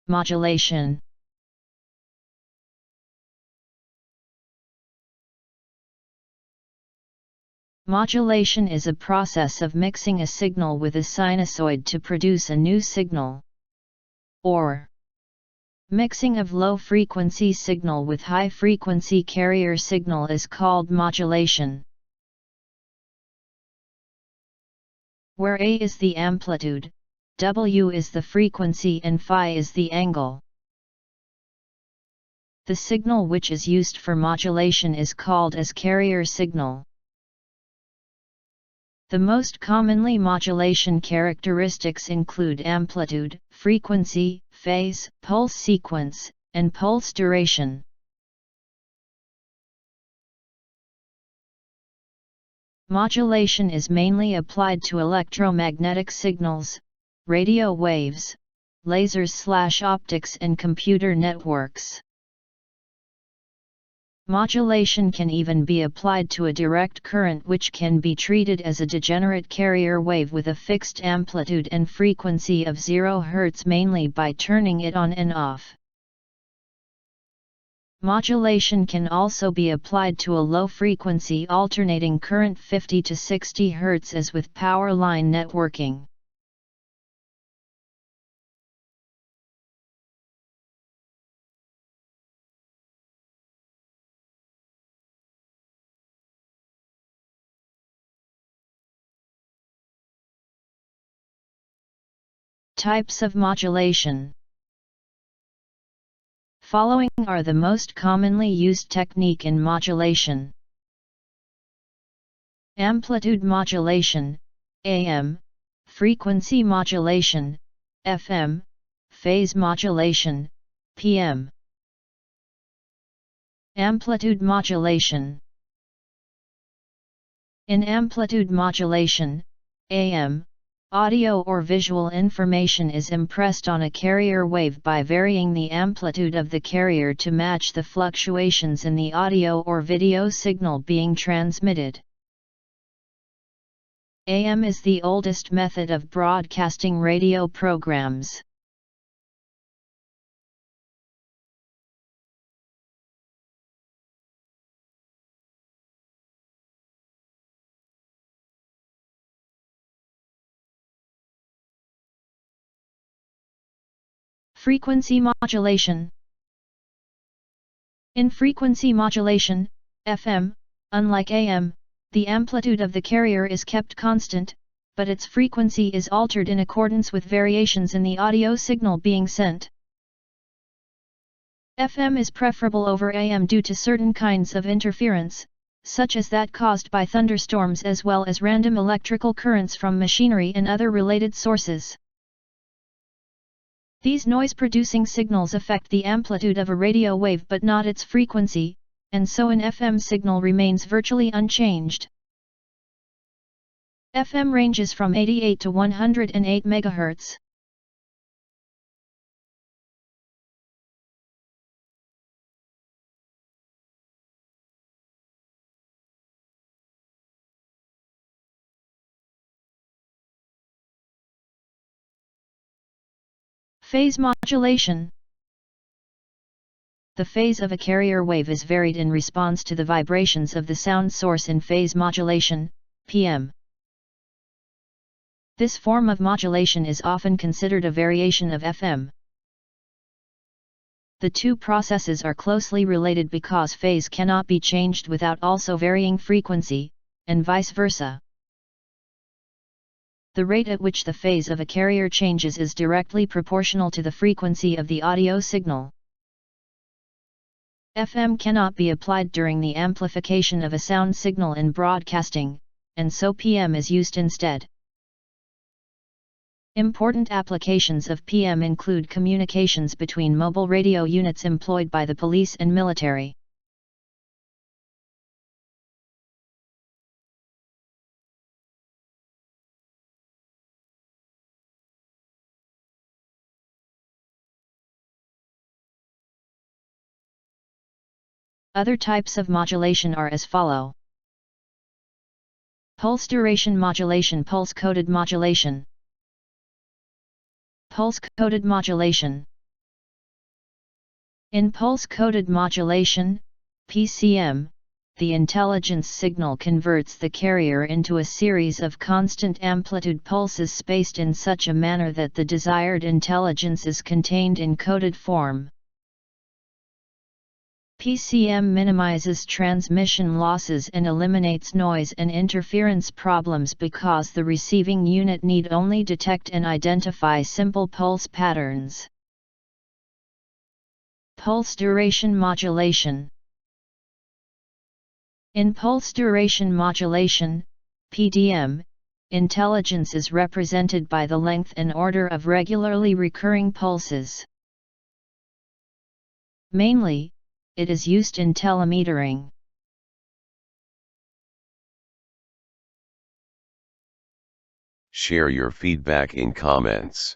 Modulation. Modulation is a process of mixing a signal with a sinusoid to produce a new signal, or mixing of low-frequency signal with high-frequency carrier signal is called modulation. Where A is the amplitude, W is the frequency and phi is the angle. The signal which is used for modulation is called as carrier signal. The most commonly modulation characteristics include amplitude, frequency, phase, pulse sequence, and pulse duration. Modulation is mainly applied to electromagnetic signals, radio waves, lasers/optics and computer networks. Modulation can even be applied to a direct current, which can be treated as a degenerate carrier wave with a fixed amplitude and frequency of 0 Hz, mainly by turning it on and off. Modulation can also be applied to a low-frequency alternating current 50 to 60 Hz, as with power line networking. Types of modulation. Following are the most commonly used technique in modulation: amplitude modulation, AM, frequency modulation, FM, phase modulation, PM. Amplitude modulation. In amplitude modulation, AM, audio or visual information is impressed on a carrier wave by varying the amplitude of the carrier to match the fluctuations in the audio or video signal being transmitted. AM is the oldest method of broadcasting radio programs. Frequency modulation. In frequency modulation, FM, unlike AM, the amplitude of the carrier is kept constant, but its frequency is altered in accordance with variations in the audio signal being sent. FM is preferable over AM due to certain kinds of interference, such as that caused by thunderstorms as well as random electrical currents from machinery and other related sources. These noise-producing signals affect the amplitude of a radio wave but not its frequency, and so an FM signal remains virtually unchanged. FM ranges from 88 to 108 MHz. Phase modulation. The phase of a carrier wave is varied in response to the vibrations of the sound source in phase modulation, PM. This form of modulation is often considered a variation of FM. The two processes are closely related because phase cannot be changed without also varying frequency, and vice versa. The rate at which the phase of a carrier changes is directly proportional to the frequency of the audio signal. FM cannot be applied during the amplification of a sound signal in broadcasting, and so PM is used instead. Important applications of PM include communications between mobile radio units employed by the police and military. Other types of modulation are as follow: pulse duration modulation, pulse-coded modulation. Pulse-coded modulation. In pulse-coded modulation, PCM, the intelligence signal converts the carrier into a series of constant amplitude pulses spaced in such a manner that the desired intelligence is contained in coded form. PCM minimizes transmission losses and eliminates noise and interference problems because the receiving unit need only detect and identify simple pulse patterns. Pulse duration modulation. In pulse duration modulation, PDM, intelligence is represented by the length and order of regularly recurring pulses. Mainly, it is used in telemetering. Share your feedback in comments.